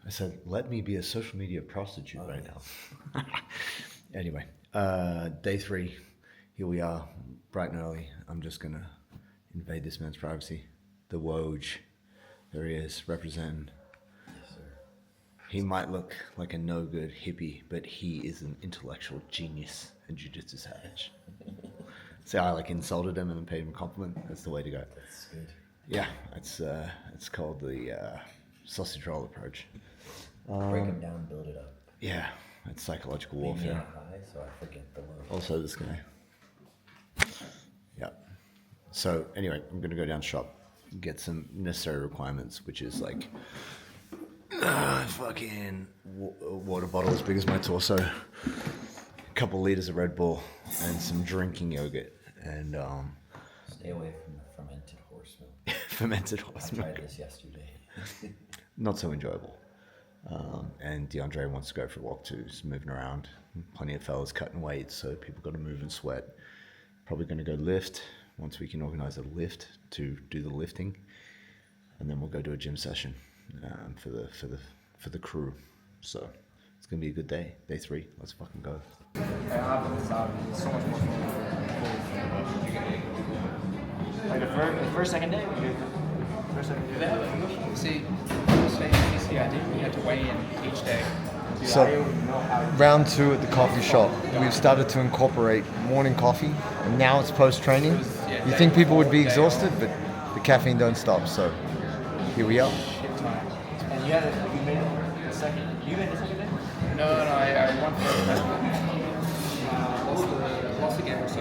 I said, let me be a social media prostitute right now. Anyway, day 3. Here we are, bright and early. I'm just going to invade this man's privacy. The Woj. There he is, representing. Yes, sir. He might look like a no-good hippie, but he is an intellectual genius and jiu-jitsu savage. So I insulted him and then paid him a compliment. That's the way to go. That's good. Yeah, it's called the sausage roll approach. Break him down, build it up. Yeah, it's psychological Leave me warfare. out high, so I forget the low. Also this guy. Yeah. So anyway, I'm going to go down the shop, get some necessary requirements, which is fucking water bottle as big as my torso, a couple liters of Red Bull, and some drinking yogurt, and Stay away from the fermented horse milk. fermented horse I milk. tried this yesterday. Not so enjoyable. And DeAndre wants to go for a walk too. He's moving around. Plenty of fellas cutting weight, so people got to move and sweat. Probably going to go lift once we can organize a lift to do the lifting, and then we'll go do a gym session for the crew. So it's gonna be a good day. Day 3. Let's fucking go. It's so much more fun. Like the first, second day, we did. First, second day. See, I think we had to weigh in each day. So, round 2 at the coffee shop. We've started to incorporate morning coffee, and now it's post-training. You think people would be exhausted, but the caffeine don't stop, so here we are. And you made it the second. You made the second day? No, I won first. Lost the game, so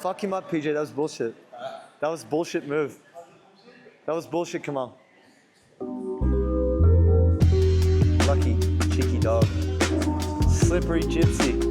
Fuck him up, PJ. That was bullshit. That was bullshit move. That was bullshit, Kamal. Lucky, cheeky dog. Slippery gypsy.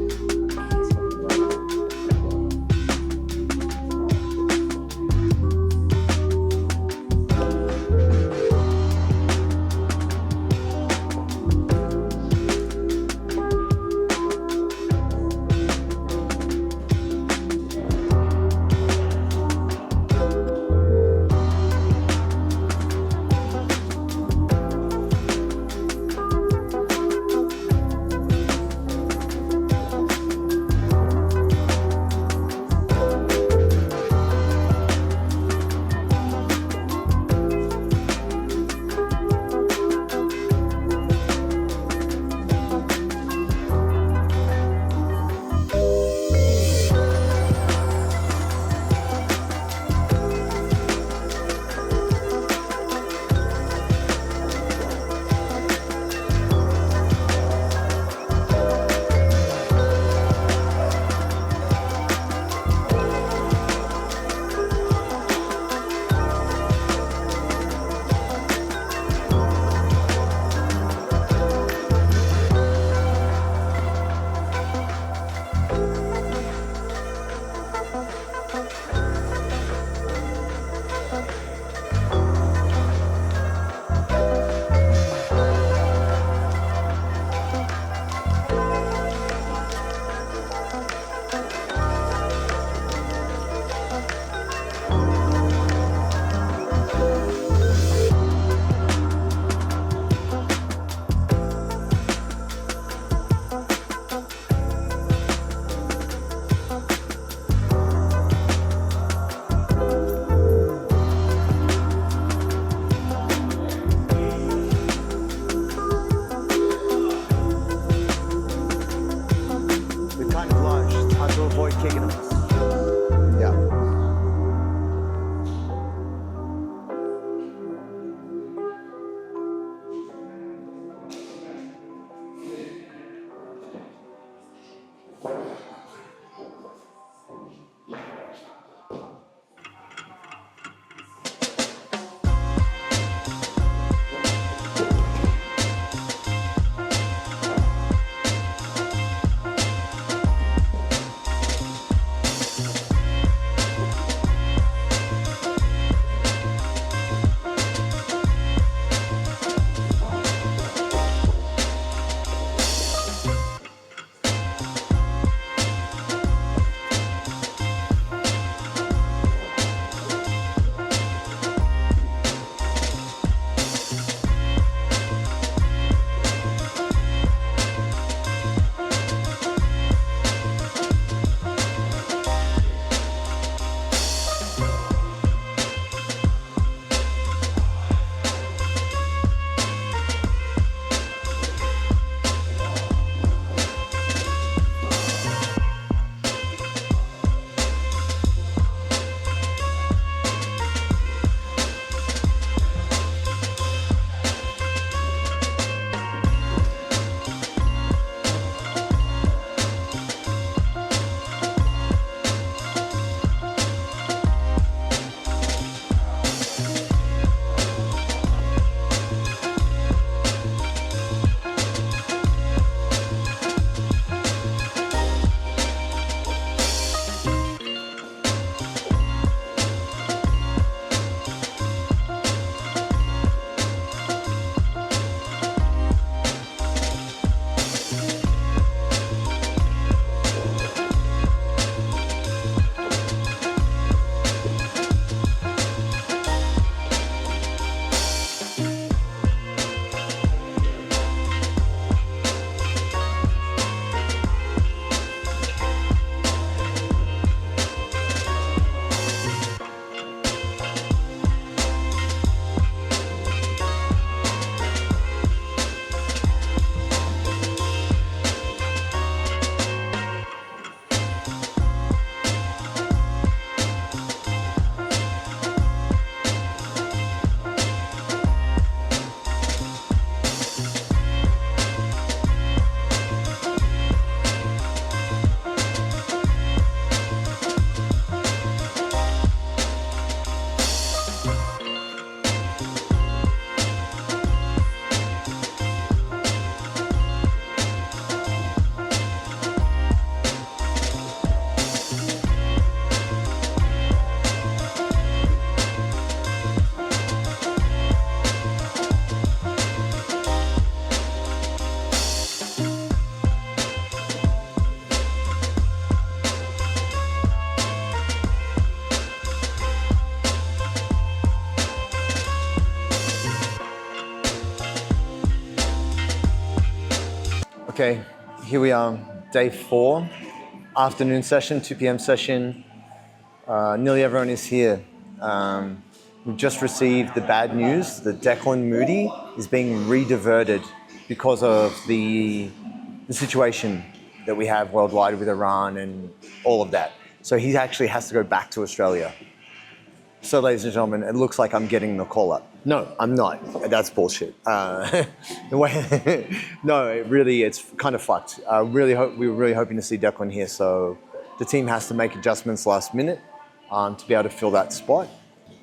Okay, here we are, day 4, afternoon session, 2 p.m. session. Nearly everyone is here. We've just received the bad news that Declan Moody is being re-diverted because of the situation that we have worldwide with Iran and all of that. So he actually has to go back to Australia. So, ladies and gentlemen, it looks like I'm getting the call up. No, I'm not. That's bullshit. No, it's kind of fucked. We were really hoping to see Declan here, so the team has to make adjustments last minute to be able to fill that spot.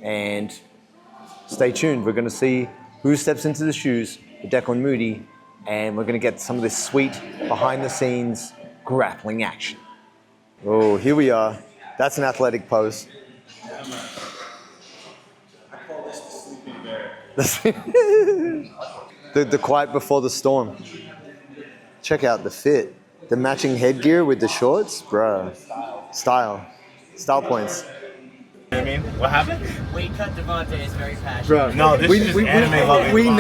And stay tuned. We're going to see who steps into the shoes for Declan Moody, and we're going to get some of this sweet behind-the-scenes grappling action. Oh, here we are. That's an athletic pose. the quiet before the storm. Check out the fit. The matching headgear with the shorts, bruh. Style points. You know what I mean? What happened? Weight cut Devontae is very passionate. Bruh, No, this is just anime loving we Devontae.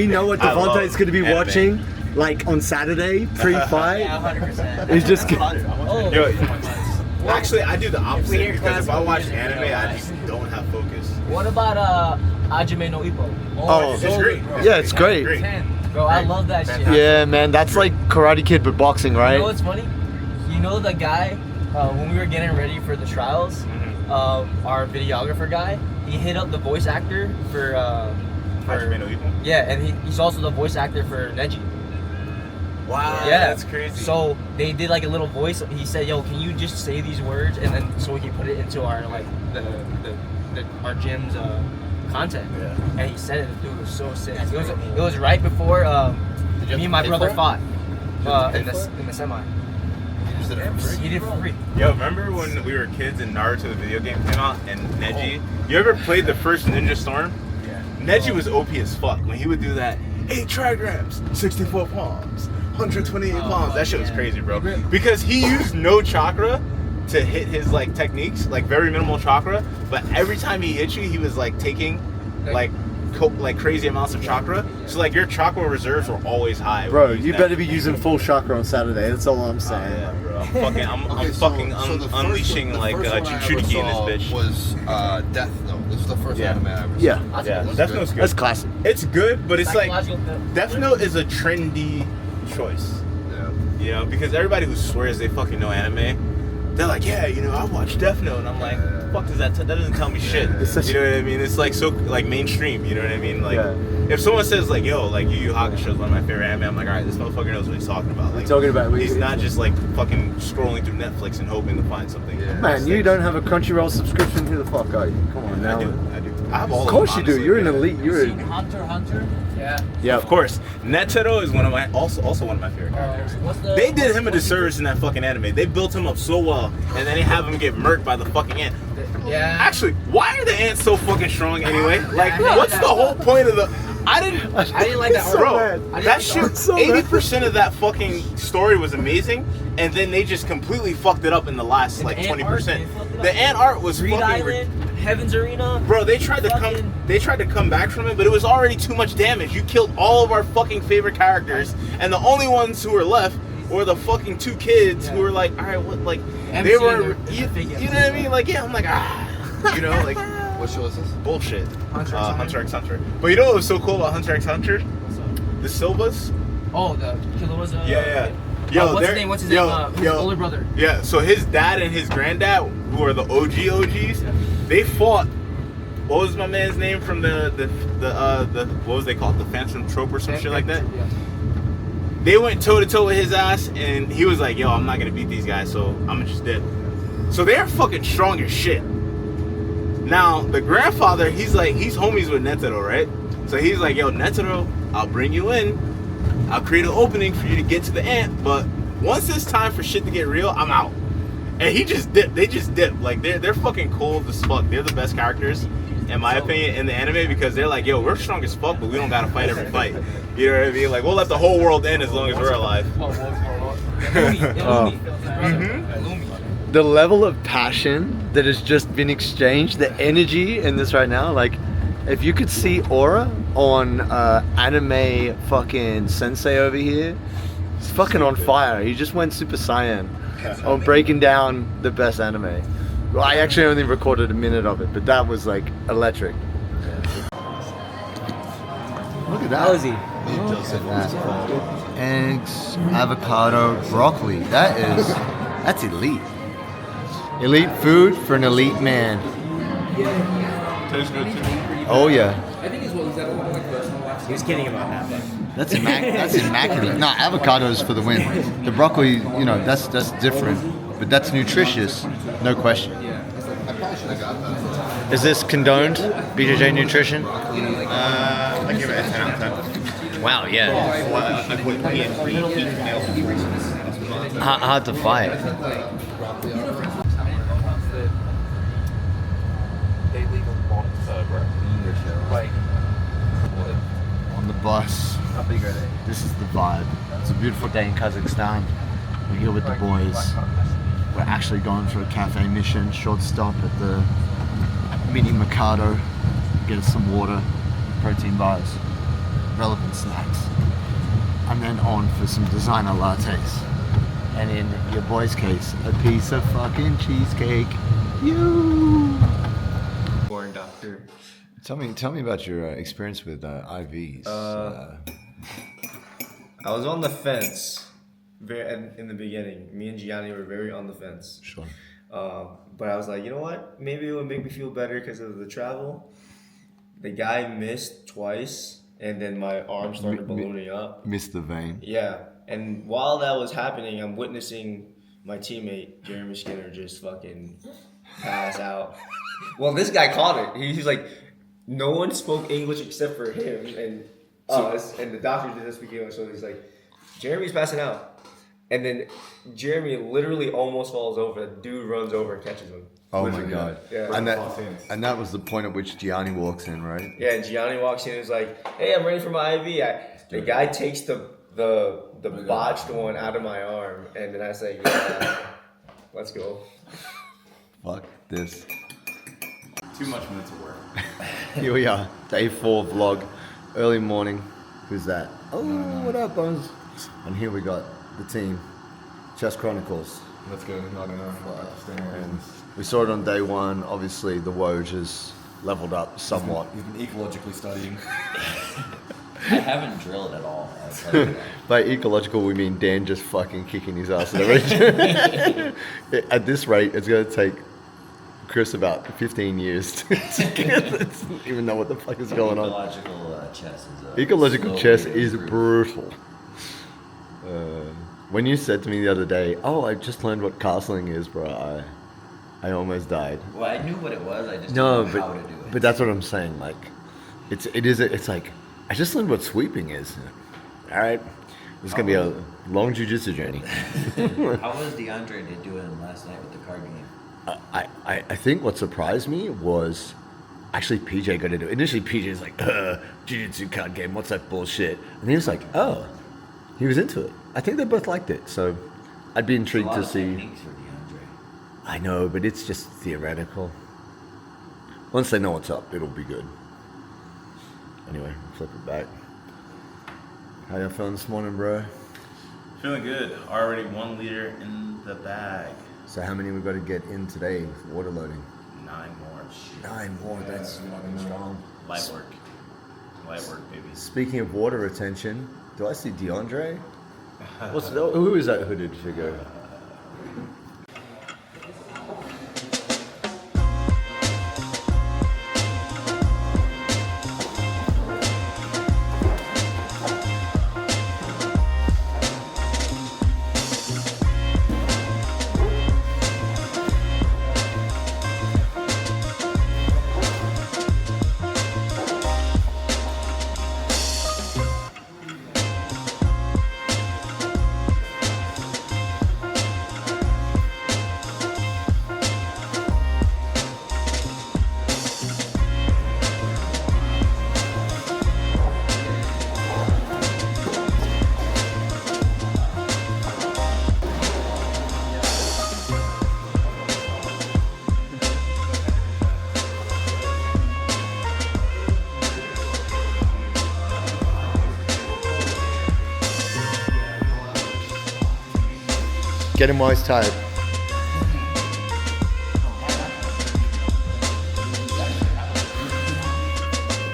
know what I love Devontae's going to be anime. watching, like on Saturday pre-fight. Yeah, 100%. He's just Oh. Yo, actually, I do the opposite Weird because if I classical watch music. anime, I just don't have focus. What about Hajime no Ippo? Oh, It's great. yeah, it's great. Bro, I love that shit. Yeah, man, that's like Karate Kid but boxing, You right? know what's funny? You know the guy, when we were getting ready for the trials, our videographer guy, he hit up the voice actor for Hajime no Ippo? yeah, and he's also the voice actor for Neji. Wow, Yeah, that's crazy. So they did like a little voice. He said, "Yo, can you just say these words?" And then so we can put it into our like our gym's content. Yeah. And he said it. Dude, it was so sick. It was right before me and my brother fought in the semi. He did it for free. Yo, remember when we were kids and Naruto the video game came out and Neji? You ever played the first Ninja Storm? Yeah. Neji was OP as fuck when he would do that. 8 trigrams, 64 palms, 128 palms. That shit was crazy, bro. Because he used no chakra to hit his like techniques, like very minimal chakra. But every time he hit you, he was like taking like crazy amounts of chakra. So like your chakra reserves were always high. Bro, you better be using full chakra on Saturday. That's all I'm saying. Yeah, bro. I'm fucking unleashing like Jinchuriki in this bitch. Was Death Note. This is the first anime I ever Yeah. saw. Yeah, Death Note's good. That's classic. It's good, but it's like Psychological film. Death Note is a trendy choice. Yeah. You know, because everybody who swears they fucking know anime, they're like, yeah, you know, I watched Death Note, and I'm like, fuck does that doesn't tell me shit. You know what I mean? It's like so like mainstream. You know what I mean? Like, if someone says like, yo, like Yu Yu Hakusho is one of my favorite anime, I'm like, all right, this motherfucker knows what he's talking about. Like, he's not just like fucking scrolling through Netflix and hoping to find something. Yeah. Man, you don't have a Crunchyroll subscription? Who the fuck are you? Come on now. I do. I have all Of course them, you do. honestly. You're an elite. You're Seen Hunter x Hunter? Yeah. yeah. Of course, Netero is one of my also one of my favorite characters. They did him a disservice in that fucking anime. They built him up so well, and then they have him get murked by the fucking ant. Yeah. Actually, why are the ants so fucking strong anyway? Like, what's the whole point of the? I didn't like that arc. Bro, that shit. so 80% of that fucking story was amazing, and then they just completely fucked it up in the last like ant 20%. art, they fucked it up. The ant art was Reed fucking. Island, Heaven's Arena. Bro, they tried to come back from it, but it was already too much damage. You killed all of our fucking favorite characters, and the only ones who were left were the fucking 2 kids who were like, all right, what, like, they were, you know what I mean? Like, yeah, I'm like, you know, like, What show is this? bullshit. Hunter X Hunter. But you know what was so cool about Hunter x Hunter? The Silvas. Oh, the killer was Yeah. Yo, what's his name? His older brother. Yeah, so his dad and his granddad, who are the OGs, they fought. What was my man's name from the what was they called? The Phantom Trope or some shit like that? Yeah. They went toe to toe with his ass, and he was like, "Yo, I'm not gonna beat these guys, so I'm gonna just dip." So they're fucking strong as shit. Now the grandfather, he's homies with Netero, right? So he's like, "Yo, Netero, I'll bring you in. I'll create an opening for you to get to the ant, but once it's time for shit to get real, I'm out." And he just dipped. They just dipped. Like they're fucking cold as fuck. They're the best characters, in my opinion, in the anime because they're like, yo, we're strong as fuck, but we don't gotta fight every fight. You know what I mean? Like we'll let the whole world end as long as we're alive. The level of passion that has just been exchanged, the energy in this right now, like if you could see aura on anime fucking sensei over here, He's fucking on fire. He just went Super Saiyan on breaking down the best anime. Well, I actually only recorded a minute of it, but that was like electric. Look at that. How is he? Look at that. Eggs, avocado, broccoli. That's elite. Elite food for an elite man. Tastes good too. Oh yeah. He was kidding about that, but That's immaculate. No, avocados for the win. The broccoli, that's different, but that's nutritious, no question. I probably should have got that. Is this condoned, BJJ nutrition? I give it a 10 out of 10. Wow, yeah. I put pea and Hard to fight. They leave a long like On the bus. how big are they? This is the vibe. It's a beautiful day in Kazakhstan. We're here with the boys. We're actually going for a cafe mission. Short stop at the mini Mikado. Get us some water, protein bars, relevant snacks. And then on for some designer lattes. And in your boy's case, a piece of fucking cheesecake. You. Born doctor. Tell me about your experience with IVs. I was on the fence in the beginning. Me and Gianni were very on the fence. Sure. But I was like, you know what? Maybe it would make me feel better because of the travel. The guy missed twice, and then my arm started ballooning up. Missed the vein. Yeah. And while that was happening, I'm witnessing my teammate, Jeremy Skinner, just fucking pass out. Well, this guy caught it. He's like, no one spoke English except for him and us, and the doctor didn't speak English, so he's like, Jeremy's passing out. And then Jeremy literally almost falls over. The dude runs over and catches him. Oh my god. Yeah. And that was the point at which Gianni walks in, right? Yeah, and Gianni walks in and is like, hey, I'm ready for my IV. The guy takes the botched one out of my arm, and then I say, yeah, let's go. Fuck this. Too much minutes of work. Here we are, day 4 vlog, early morning. Who's that? Oh, what up, Bones? And here we got the team, Chess Chronicles. Let's go. Not enough. And we saw it on day 1. Obviously, the Woj has leveled up somewhat. He's been ecologically studying. I haven't drilled at all. I'll tell you that. By ecological, we mean Dan just fucking kicking his ass at every At this rate, it's going to take Chris about 15 years to even know what the fuck is going on. Ecological chess is Ecological so chess weird. is brutal. When you said to me the other day, "Oh, I just learned what castling is, bro," I almost died. Well, I knew what it was. I just No, didn't know how to do it. but that's what I'm saying. Like, it's like I just learned what sweeping is. All right, this is gonna be a long jujitsu journey. How was DeAndre doing last night with the card game? I think what surprised me was actually PJ got into it. Initially, PJ's like, jiu-jitsu card game, what's that bullshit? And he was like, oh, he was into it. I think they both liked it. So I'd be intrigued to see. Techniques for DeAndre. I know, but it's just theoretical. Once they know what's up, it'll be good. Anyway, flip it back. How you feeling this morning, bro? Feeling good. Already 1 liter in the bag. So how many we got to get in today with water loading? 9 more. 9 more. That's fucking strong. Light work. Light work, baby. Speaking of water retention, do I see DeAndre? Who is that hooded figure? Get him while he's tired.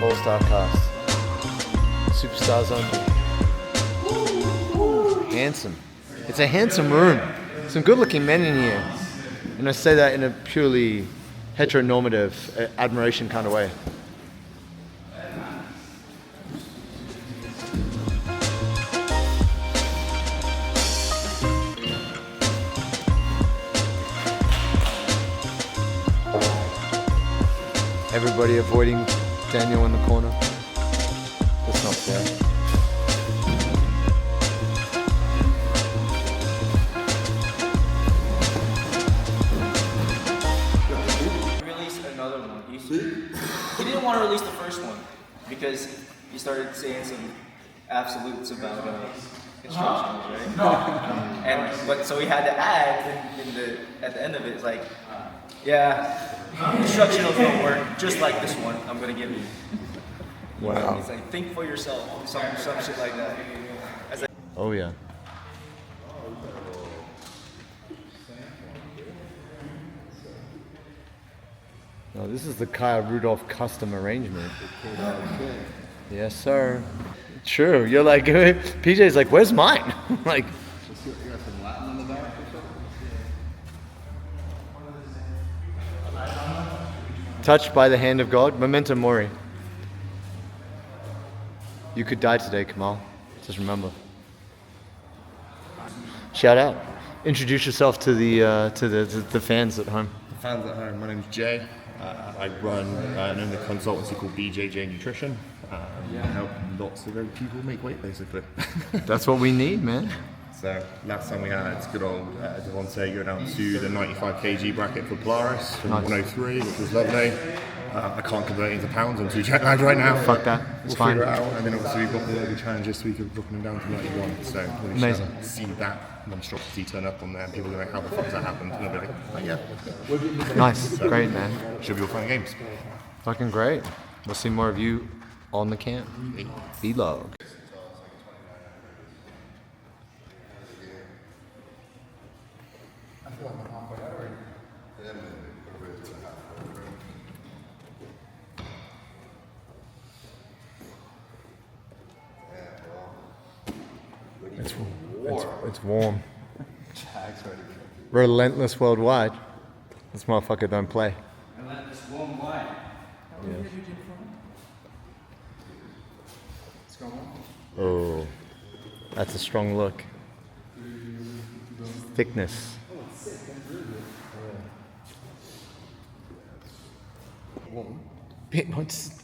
All-star cast. Superstars only. Handsome. It's a handsome room. Some good-looking men in here. And I say that in a purely heteronormative admiration kind of way. Everybody avoiding Daniel in the corner. That's not fair. Release another one. He didn't want to release the first one because he started saying some absolutes about instructions, right? But so he had to add at the end of it, it's like, yeah, instructionals don't work just like this one I'm gonna give you. Wow. It's like, think for yourself, some shit like that. Oh yeah. No, this is the Kyle Rudolph custom arrangement. Yes, sir. True. You're like, PJ's like, where's mine? Like, touched by the hand of God, memento mori. You could die today, Kamal. Just remember. Shout out. Introduce yourself to the fans at home. Fans at home, my name's Jay. I run the consultancy called BJJ Nutrition. Help lots of other people make weight, basically. That's what we need, man. So last time we had good old Devontae go down to the 95 kg bracket for Polaris from 103, which was lovely. I can't convert it into pounds, I'm too jet lagged right now. Fuck that, it's fine. Figure it out. And then obviously we've got the local challenge this week of dropping him down to 91. So when you amazing. see that monstrosity turn up on there, people are like, how the fuck has that happened? And they'll be like, oh yeah. Nice, great, man. Should be all fun and games. Fucking great. We'll see more of you on the camp. Vlog. It's warm. Relentless worldwide. This motherfucker don't play. Relentless worldwide. Yeah. Oh, that's a strong look. Thickness.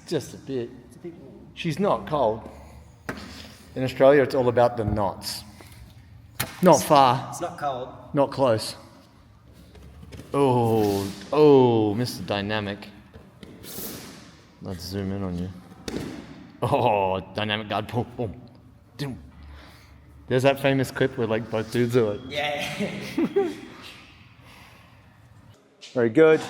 Just a bit. She's not cold. In Australia, it's all about the knots. Not far. It's not cold. Not close. Oh, Mr. Dynamic. Let's zoom in on you. Oh, dynamic guard pull. Boom. Doom. There's that famous clip where like both dudes are like. Yeah. Very good.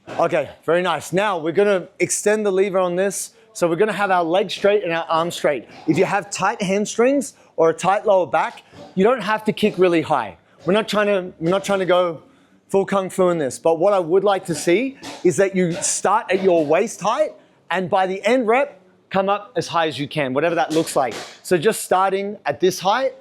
Okay, very nice. Now we're gonna extend the lever on this. So we're gonna have our legs straight and our arms straight. If you have tight hamstrings or a tight lower back, you don't have to kick really high. We're not trying to go full kung fu in this. But what I would like to see is that you start at your waist height and by the end rep, come up as high as you can, whatever that looks like. So just starting at this height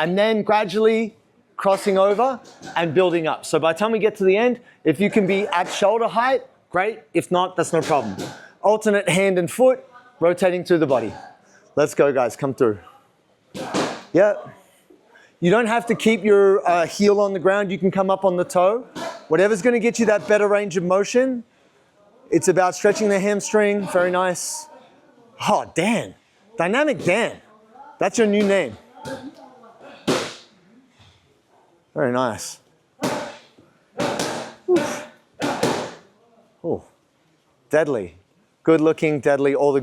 and then gradually crossing over and building up. So by the time we get to the end, if you can be at shoulder height, great. If not, that's no problem. Alternate hand and foot, rotating through the body. Let's go, guys, come through. Yeah. You don't have to keep your heel on the ground. You can come up on the toe. Whatever's gonna get you that better range of motion. It's about stretching the hamstring, very nice. Oh, Dan, Dynamic Dan. That's your new name. Very nice. Oof. Oh, deadly. Good looking, deadly, all the